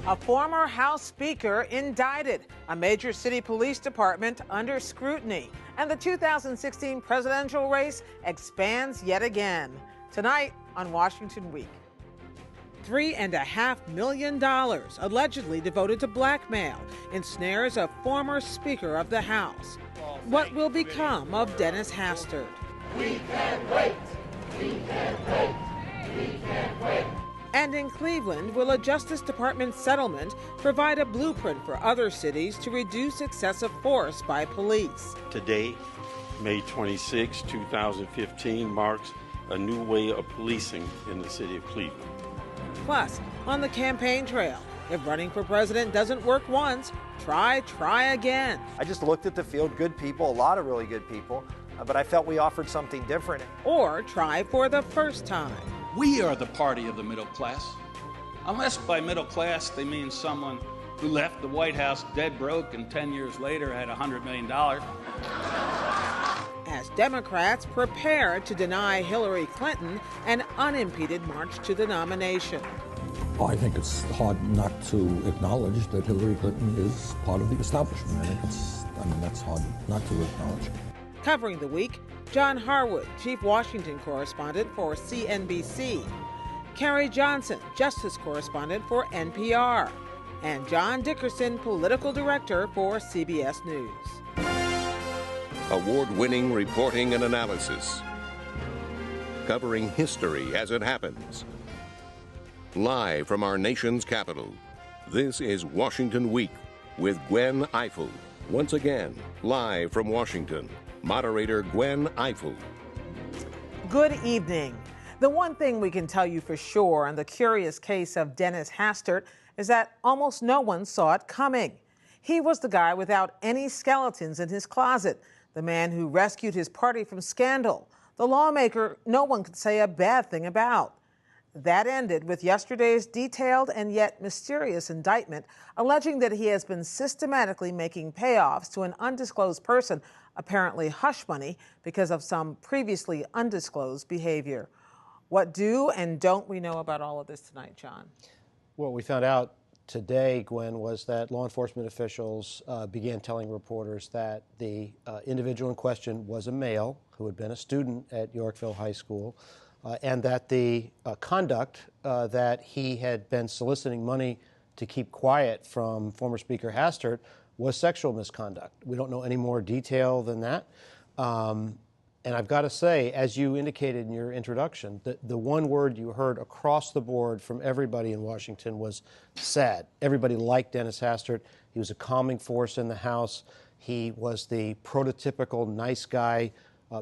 A former House Speaker indicted, a major city police department under scrutiny, and the 2016 presidential race expands yet again. Tonight on Washington Week. $3.5 million allegedly devoted to blackmail ensnares a former Speaker of the House. What will become of Dennis Hastert? We can't wait. We can't wait. We can't wait. And in Cleveland, will a Justice Department settlement provide a blueprint for other cities to reduce excessive force by police? Today, May 26, 2015, marks a new way of policing in the city of Cleveland. Plus, on the campaign trail, if running for president doesn't work once, try again. I just looked at the field, good people, a lot of really good people, but I felt we offered something different. Or try for the first time. We are the party of the middle class. Unless by middle class they mean someone who left the White House dead broke and 10 years later had $100 million. As Democrats prepare to deny Hillary Clinton an unimpeded march to the nomination. I think it's hard not to acknowledge that Hillary Clinton is part of the establishment. That's hard not to acknowledge. Covering the week, John Harwood, Chief Washington Correspondent for CNBC, Carrie Johnson, Justice Correspondent for NPR, and John Dickerson, Political Director for CBS News. Award-winning reporting and analysis, covering history as it happens. Live from our nation's capital, this is Washington Week with Gwen Ifill. Once again, live from Washington, moderator Gwen Ifill. Good evening. The one thing we can tell you for sure on the curious case of Dennis Hastert is that almost no one saw it coming. He was the guy without any skeletons in his closet, the man who rescued his party from scandal, the lawmaker no one could say a bad thing about. That ended with yesterday's detailed and yet mysterious indictment alleging that he has been systematically making payoffs to an undisclosed person, apparently hush money, because of some previously undisclosed behavior. What do and don't we know about all of this tonight, John? What we found out today, Gwen, was that law enforcement officials began telling reporters that the individual in question was a male who had been a student at Yorkville High School, and that the conduct that he had been soliciting money to keep quiet from former Speaker Hastert was sexual misconduct. We don't know any more detail than that. And I've got to say, as you indicated in your introduction, the one word you heard across the board from everybody in Washington was sad. Everybody liked Dennis Hastert. He was a calming force in the House. He was the prototypical nice guy,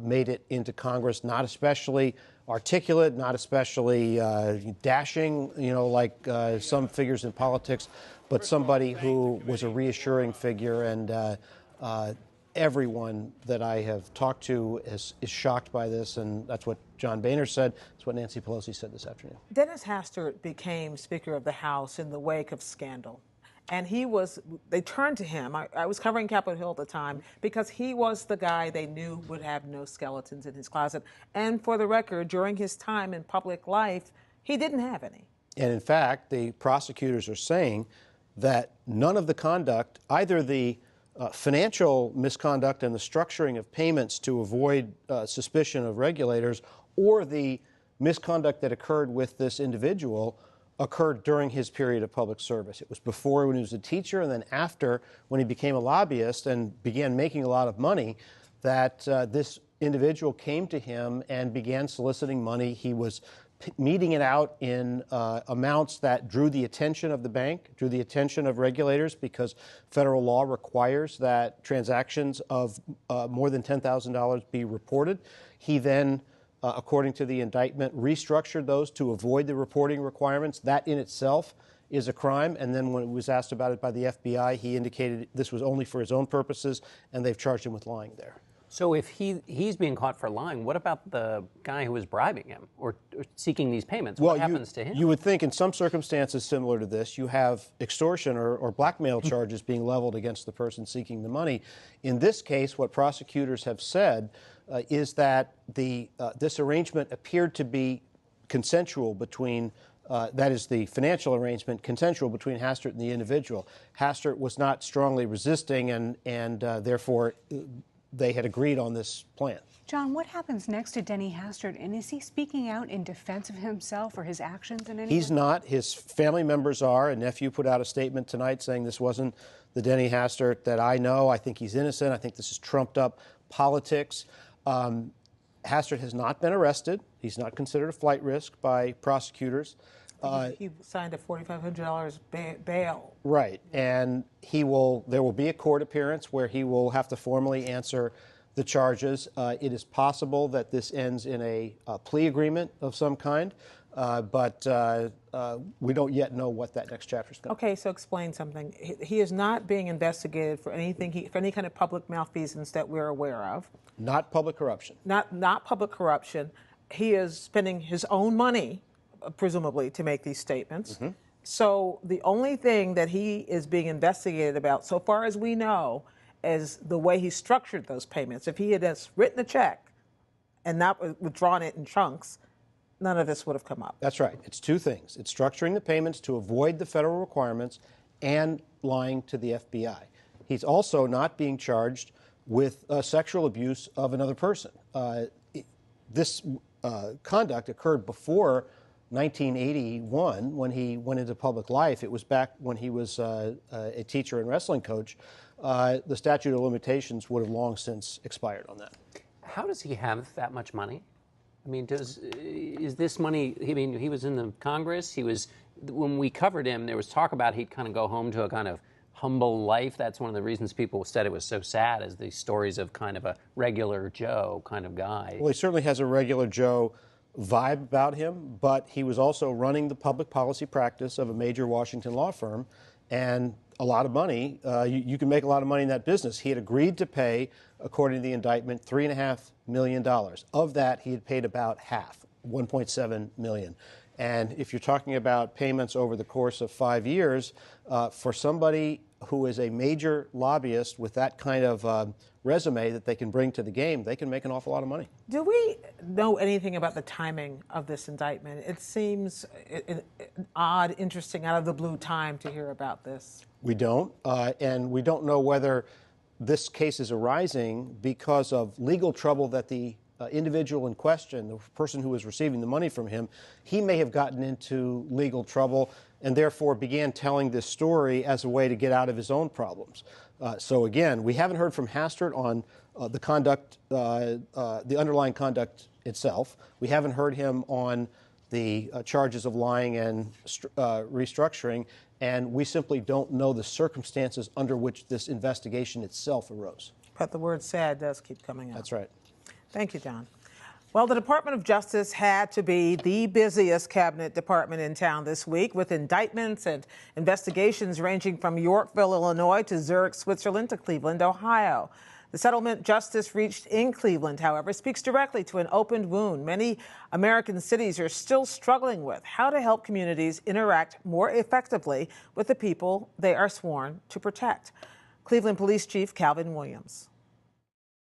made it into Congress, not especially articulate, not especially dashing, like some figures in politics, but somebody who was a reassuring figure. And everyone that I have talked to is shocked by this, and that's what John Boehner said. That's what Nancy Pelosi said this afternoon. Dennis Hastert became Speaker of the House in the wake of scandal. And they turned to him. I was covering Capitol Hill at the time because he was the guy they knew would have no skeletons in his closet. And for the record, during his time in public life, he didn't have any. And in fact, the prosecutors are saying that none of the conduct, either the financial misconduct and the structuring of payments to avoid suspicion of regulators, or the misconduct that occurred with this individual occurred during his period of public service. It was before when he was a teacher, and then after when he became a lobbyist and began making a lot of money, that this individual came to him and began soliciting money. He was meeting it out in amounts that drew the attention of the bank, drew the attention of regulators, because federal law requires that transactions of more than $10,000 be reported. He then, according to the indictment, restructured those to avoid the reporting requirements. That in itself is a crime. And then when he was asked about it by the FBI, he indicated this was only for his own purposes, and they've charged him with lying there. So if he's being caught for lying, what about the guy who was bribing him or seeking these payments? What happens to him? You would think in some circumstances similar to this, you have extortion or blackmail charges being leveled against the person seeking the money. In this case, what prosecutors have said is that this arrangement appeared to be consensual between That is the financial arrangement consensual between Hastert and the individual. Hastert was not strongly resisting, and therefore they had agreed on this plan. John, what happens next to Denny Hastert, and is he speaking out in defense of himself or his actions in any way? He's not. His family members are. A nephew put out a statement tonight saying this wasn't the Denny Hastert that I know. I think he's innocent. I think this is trumped up politics. Hastert has not been arrested. He's not considered a flight risk by prosecutors. He signed a $4,500 bail. Right, and there will be a court appearance where he will have to formally answer the charges. It is possible that this ends in a plea agreement of some kind, but we don't yet know what that next chapter is going to be. Okay, so explain something. He is not being investigated for anything, for any kind of public malfeasance that we're aware of. Not public corruption. Not public corruption. He is spending his own money, presumably, to make these statements. Mm-hmm. So the only thing that he is being investigated about, so far as we know, is the way he structured those payments. If he had just written a check and not withdrawn it in chunks, none of this would have come up. That's right. It's two things. It's structuring the payments to avoid the federal requirements and lying to the FBI. He's also not being charged with sexual abuse of another person. This conduct occurred before 1981 when he went into public life. It was back when he was a teacher and wrestling coach. The statute of limitations would have long since expired on that. How does he have that much money? I mean, is this money? I mean, he was in the Congress. When we covered him, there was talk about he'd kind of go home to a kind of humble life. That's one of the reasons people said it was so sad, is these stories of kind of a regular Joe kind of guy. Well, he certainly has a regular Joe vibe about him, but he was also running the public policy practice of a major Washington law firm, and a lot of money. You can make a lot of money in that business. He had agreed to pay, according to the indictment, $3.5 million. Of that, he had paid about half, $1.7 million. And if you're talking about payments over the course of 5 years, for somebody who is a major lobbyist with that kind of resume that they can bring to the game, they can make an awful lot of money. Do we know anything about the timing of this indictment? It seems odd, interesting, out of the blue time to hear about this. We don't, and we don't know whether this case is arising because of legal trouble that the individual in question, the person who was receiving the money from him, he may have gotten into legal trouble and therefore began telling this story as a way to get out of his own problems. So again, we haven't heard from Hastert on the conduct, the underlying conduct itself. We haven't heard him on the charges of lying and restructuring, and we simply don't know the circumstances under which this investigation itself arose. But the word sad does keep coming up. That's right. Thank you, John. Well, the Department of Justice had to be the busiest cabinet department in town this week, with indictments and investigations ranging from Yorkville, Illinois, to Zurich, Switzerland, to Cleveland, Ohio. The settlement justice reached in Cleveland, however, speaks directly to an open wound many American cities are still struggling with: how to help communities interact more effectively with the people they are sworn to protect. Cleveland Police Chief Calvin Williams.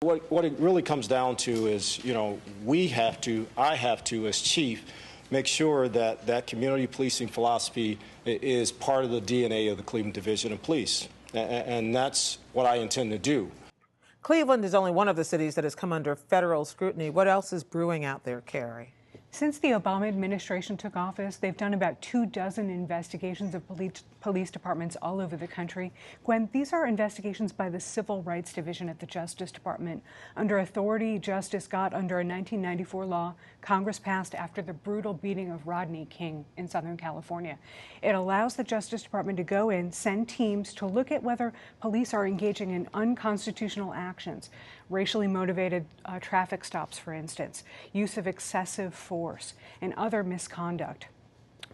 What it really comes down to is, I have to, as chief, make sure that that community policing philosophy is part of the DNA of the Cleveland Division of Police. And that's what I intend to do. Cleveland is only one of the cities that has come under federal scrutiny. What else is brewing out there, Carrie? Since the Obama administration took office, they've done about 24 investigations of police departments all over the country. Gwen, these are investigations by the Civil Rights Division at the Justice Department. Under authority Justice got under a 1994 law Congress passed after the brutal beating of Rodney King in Southern California. It allows the Justice Department to go in, send teams to look at whether police are engaging in unconstitutional actions, racially motivated traffic stops, for instance, use of excessive force, and other misconduct.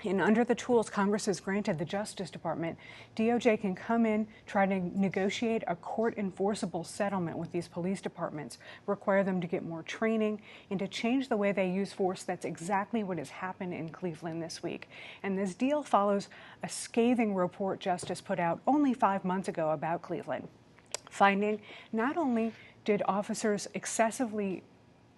And under the tools Congress has granted the Justice Department, DOJ can come in, try to negotiate a court-enforceable settlement with these police departments, require them to get more training, and to change the way they use force. That's exactly what has happened in Cleveland this week. And this deal follows a scathing report Justice put out only 5 months ago about Cleveland, finding not only did officers excessively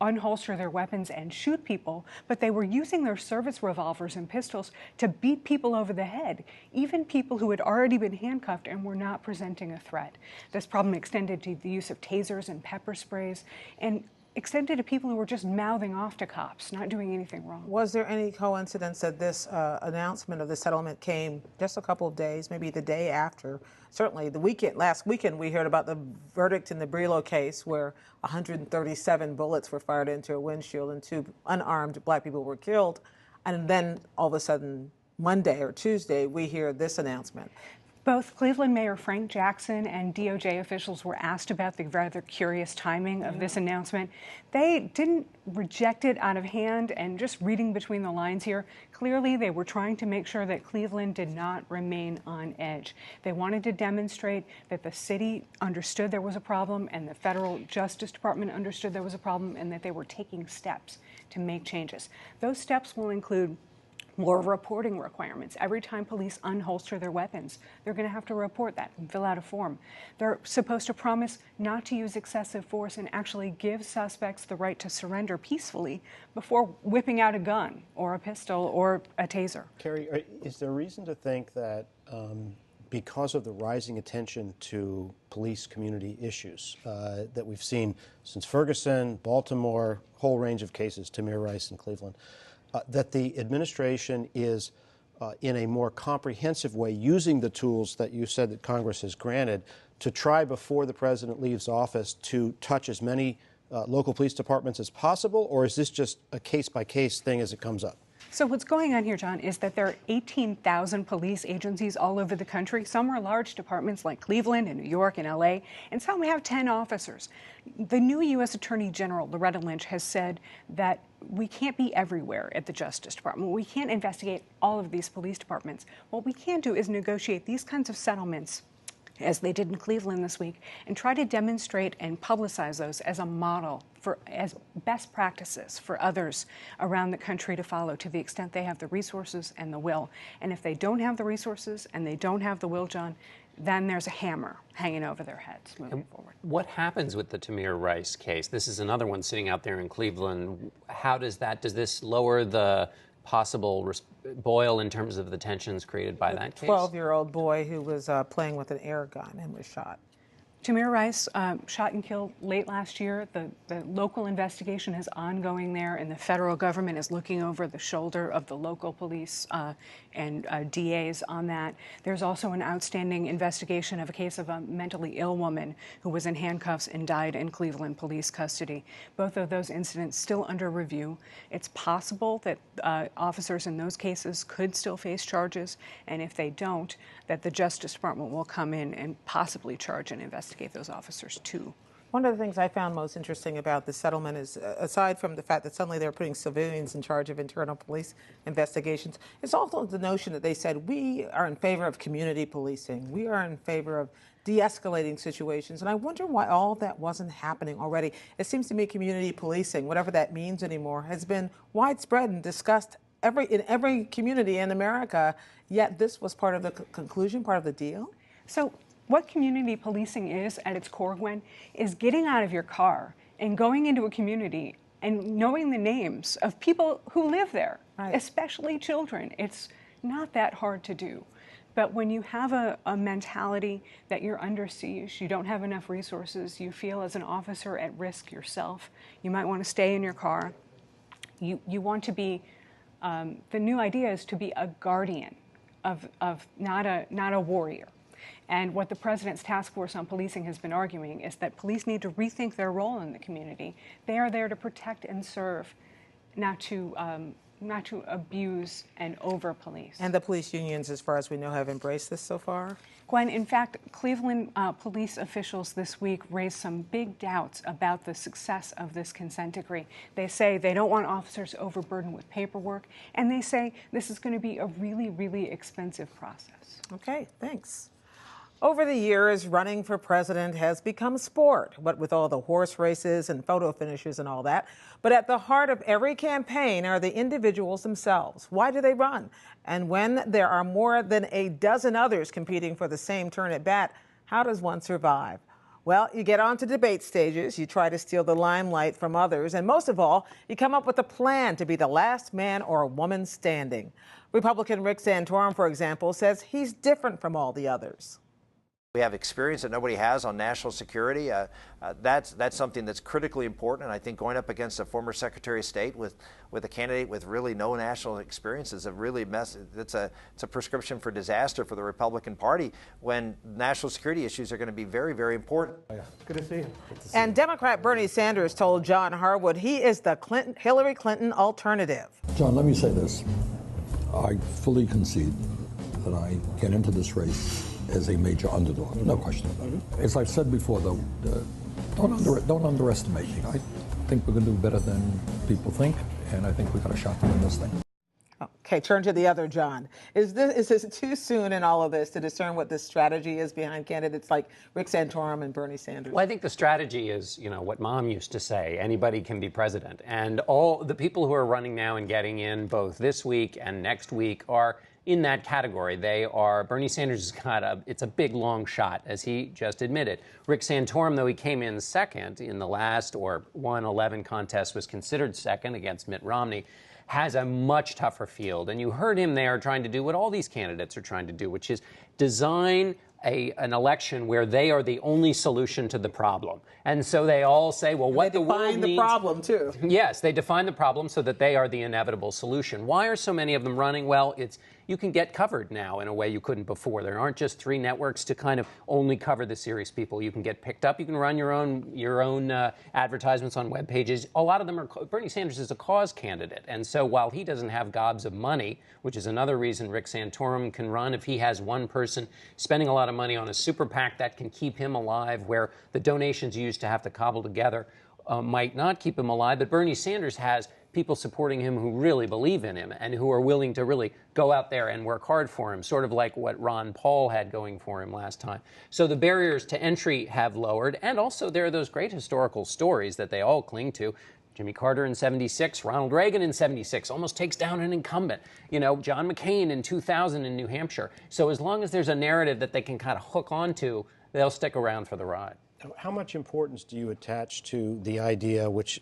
unholster their weapons and shoot people, but they were using their service revolvers and pistols to beat people over the head, even people who had already been handcuffed and were not presenting a threat. This problem extended to the use of tasers and pepper sprays, and extended to people who were just mouthing off to cops, not doing anything wrong. Was there any coincidence that this announcement of the settlement came just a couple of days, maybe the day after? Certainly last weekend we heard about the verdict in the Brillo case where 137 bullets were fired into a windshield and 2 unarmed black people were killed. And then all of a sudden, Monday or Tuesday, we hear this announcement. Both Cleveland Mayor Frank Jackson and DOJ officials were asked about the rather curious timing of this announcement. They didn't reject it out of hand, and just reading between the lines here, clearly they were trying to make sure that Cleveland did not remain on edge. They wanted to demonstrate that the city understood there was a problem and the federal Justice Department understood there was a problem and that they were taking steps to make changes. Those steps will include more reporting requirements. Every time police unholster their weapons, they're going to have to report that and fill out a form. They're supposed to promise not to use excessive force and actually give suspects the right to surrender peacefully before whipping out a gun or a pistol or a taser. Carrie, is there reason to think that because of the rising attention to police community issues that we've seen since Ferguson, Baltimore, whole range of cases, Tamir Rice in Cleveland, that the administration is in a more comprehensive way using the tools that you said that Congress has granted to try before the president leaves office to touch as many local police departments as possible, or is this just a case-by-case thing as it comes up? So what's going on here, John, is that there are 18,000 police agencies all over the country. Some are large departments like Cleveland and New York and LA, and some have 10 officers. The new U.S. Attorney General, Loretta Lynch, has said that we can't be everywhere at the Justice Department. We can't investigate all of these police departments. What we can do is negotiate these kinds of settlements, as they did in Cleveland this week, and try to demonstrate and publicize those as a model as best practices for others around the country to follow to the extent they have the resources and the will. And if they don't have the resources and they don't have the will, John, then there's a hammer hanging over their heads moving forward. What happens with the Tamir Rice case? This is another one sitting out there in Cleveland. How does this lower the possible boil in terms of the tensions created by that case? 12-year-old boy who was playing with an air gun and was shot. Tamir Rice shot and killed late last year. The local investigation is ongoing there, and the federal government is looking over the shoulder of the local police and DAs on that. There's also an outstanding investigation of a case of a mentally ill woman who was in handcuffs and died in Cleveland police custody. Both of those incidents still under review. It's possible that officers in those cases could still face charges, and if they don't, that the Justice Department will come in and possibly charge and investigate those officers too. One of the things I found most interesting about the settlement is, aside from the fact that suddenly they're putting civilians in charge of internal police investigations, it's also the notion that they said, we are in favor of community policing. We are in favor of de-escalating situations. And I wonder why all that wasn't happening already. It seems to me community policing, whatever that means anymore, has been widespread and discussed in every community in America, yet this was part of the conclusion, part of the deal? So what community policing is at its core, Gwen, is getting out of your car and going into a community and knowing the names of people who live there, right, especially children. It's not that hard to do. But when you have a mentality that you're under siege, you don't have enough resources, you feel as an officer at risk yourself, you might want to stay in your car. You want to be, the new idea is to be a guardian of not a warrior. And what the President's Task Force on Policing has been arguing is that police need to rethink their role in the community. They are there to protect and serve, not to abuse and over-police. And the police unions, as far as we know, have embraced this so far? Gwen, in fact, Cleveland police officials this week raised some big doubts about the success of this consent decree. They say they don't want officers overburdened with paperwork, and they say this is going to be a really, really expensive process. Okay, thanks. Over the years, running for president has become sport, what with all the horse races and photo finishes and all that. But at the heart of every campaign are the individuals themselves. Why do they run? And when there are more than a dozen others competing for the same turn at bat, how does one survive? Well, you get onto debate stages, you try to steal the limelight from others, and most of all, you come up with a plan to be the last man or woman standing. Republican Rick Santorum, for example, says he's different from all the others. We have experience that nobody has on national security. That's something that's critically important. And I think going up against a former Secretary of State with a candidate with really no national experience is a really it's a prescription for disaster for the Republican Party when national security issues are going to be very, very important. Good to see you. And Democrat Bernie Sanders told John Harwood he is the Hillary Clinton alternative. John, let me say this. I fully concede that I get into this race as a major underdog, no question about it. As I've said before, though, don't underestimate me. I think we're going to do better than people think, and I think we've got a shot to win this thing. Okay, turn to the other John. Is this too soon in all of this to discern what the strategy is behind candidates like Rick Santorum and Bernie Sanders? Well, I think the strategy is, what Mom used to say, anybody can be president. And all the people who are running now and getting in both this week and next week are in that category. They are, Bernie Sanders has got it's a big, long shot, as he just admitted. Rick Santorum, though he came in second in the last, or 111 contest, was considered second against Mitt Romney, has a much tougher field. And you heard him there trying to do what all these candidates are trying to do, which is design an election where they are the only solution to the problem. And so they all say, well, what the world needs... They define the problem, too. Yes, they define the problem so that they are the inevitable solution. Why are so many of them running? Well, you can get covered now in a way you couldn't before. There aren't just three networks to kind of only cover the serious people. You can get picked up. You can run your own advertisements on web pages. A lot of them are... Bernie Sanders is a cause candidate. And so while he doesn't have gobs of money, which is another reason Rick Santorum can run, if he has one person spending a lot of money on a super PAC, that can keep him alive, where the donations you used to have to cobble together might not keep him alive. But Bernie Sanders has people supporting him who really believe in him and who are willing to really go out there and work hard for him, sort of like what Ron Paul had going for him last time. So the barriers to entry have lowered, and also there are those great historical stories that they all cling to. Jimmy Carter in 76, Ronald Reagan in 76, almost takes down an incumbent. John McCain in 2000 in New Hampshire. So as long as there's a narrative that they can kind of hook onto, they'll stick around for the ride. How much importance do you attach to the idea, which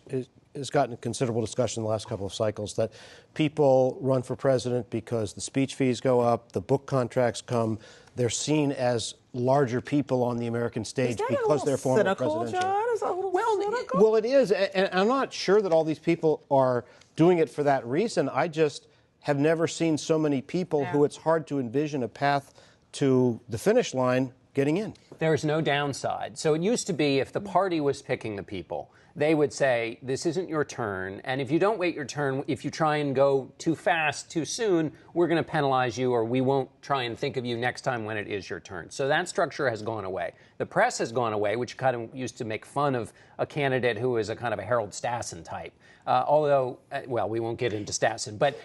has gotten considerable discussion in the last couple of cycles, that people run for president because the speech fees go up, the book contracts come, they're seen as larger people on the American stage because they're former presidential. John? Is that a little cynical? Well, it is, and I'm not sure that all these people are doing it for that reason. I just have never seen so many people who it's hard to envision a path to the finish line getting in. There's no downside. So it used to be if the party was picking the people, they would say, this isn't your turn, and if you don't wait your turn, if you try and go too fast, too soon, we're going to penalize you, or we won't try and think of you next time when it is your turn. So that structure has gone away. The press has gone away, which kind of used to make fun of a candidate who is a kind of a Harold Stassen type. Although, well, we won't get into Stassen, but,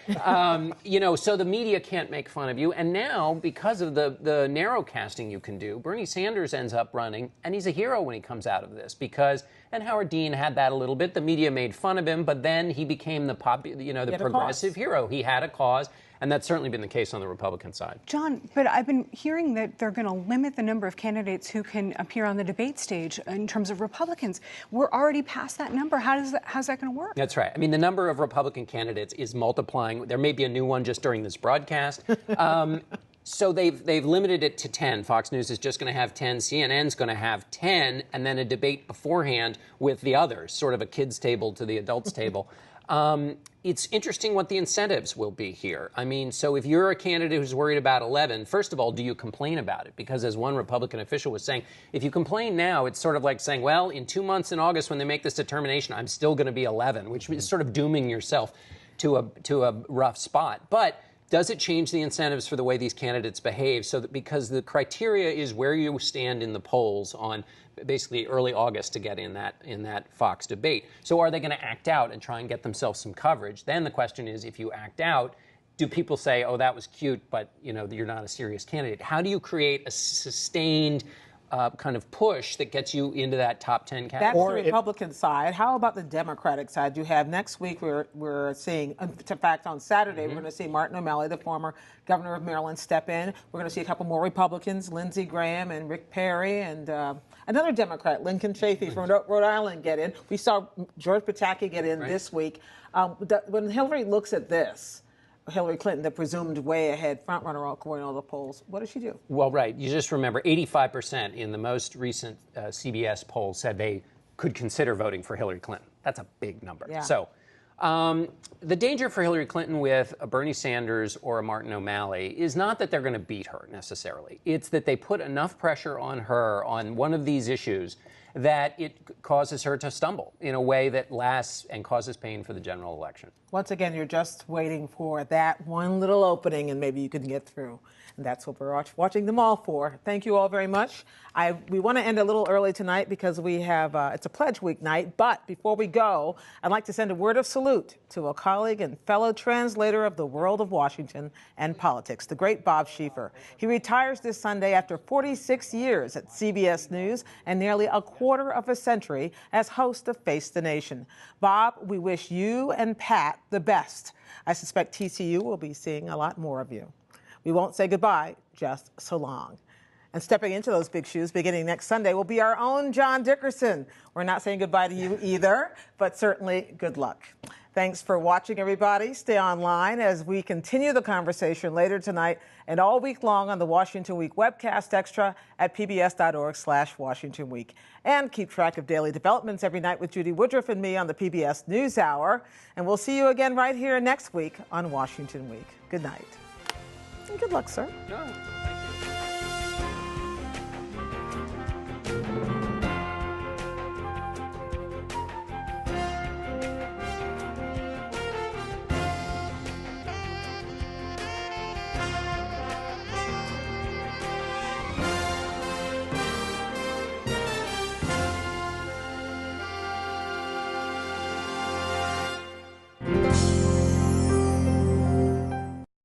so the media can't make fun of you. And now, because of the narrow casting you can do, Bernie Sanders ends up running, and he's a hero when he comes out of this because, and Howard Dean had that a little bit, the media made fun of him, but then he became the progressive hero. He had a cause. And that's certainly been the case on the Republican side. John, but I've been hearing that they're going to limit the number of candidates who can appear on the debate stage in terms of Republicans. We're already past that number. How's that going to work? That's right. I mean, the number of Republican candidates is multiplying. There may be a new one just during this broadcast. So they've limited it to 10. Fox News is just going to have 10. CNN's going to have 10, and then a debate beforehand with the others, sort of a kids' table to the adults' table. It's interesting what the incentives will be here. I mean, so if you're a candidate who's worried about 11, first of all, do you complain about it? Because as one Republican official was saying, if you complain now, it's sort of like saying, well, in 2 months in August when they make this determination, I'm still going to be 11, which is sort of dooming yourself to a rough spot. But does it change the incentives for the way these candidates behave? So that because the criteria is where you stand in the polls on basically early August to get in that Fox debate. So are they going to act out and try and get themselves some coverage? Then the question is, if you act out, do people say, oh, that was cute, but you're not a serious candidate? How do you create a sustained kind of push that gets you into that top 10 category. That's the Republican side. How about the Democratic side? You have next week, we're seeing, in fact, on Saturday, we're going to see Martin O'Malley, the former governor of Maryland, step in. We're going to see a couple more Republicans, Lindsey Graham and Rick Perry, and another Democrat, Lincoln Chafee from Rhode Island, get in. We saw George Pataki get in this week. When Hillary looks at this, Hillary Clinton, the presumed way ahead frontrunner according to all the polls, what does she do? Well, right. You just remember 85% in the most recent CBS poll said they could consider voting for Hillary Clinton. That's a big number. Yeah. So the danger for Hillary Clinton with a Bernie Sanders or a Martin O'Malley is not that they're going to beat her necessarily. It's that they put enough pressure on her on one of these issues that it causes her to stumble in a way that lasts and causes pain for the general election. Once again, you're just waiting for that one little opening, and maybe you can get through. And that's what we're watching them all for. Thank you all very much. We want to end a little early tonight because we have, it's a pledge week night. But before we go, I'd like to send a word of salute to a colleague and fellow translator of the world of Washington and politics, the great Bob Schieffer. He retires this Sunday after 46 years at CBS News and nearly a quarter of a century as host of Face the Nation. Bob, we wish you and Pat the best. I suspect TCU will be seeing a lot more of you. We won't say goodbye, just so long. And stepping into those big shoes beginning next Sunday will be our own John Dickerson. We're not saying goodbye to you either, but certainly good luck. Thanks for watching, everybody. Stay online as we continue the conversation later tonight and all week long on the Washington Week webcast extra at pbs.org/Washington Week. And keep track of daily developments every night with Judy Woodruff and me on the PBS NewsHour. And we'll see you again right here next week on Washington Week. Good night. And good luck, sir. No.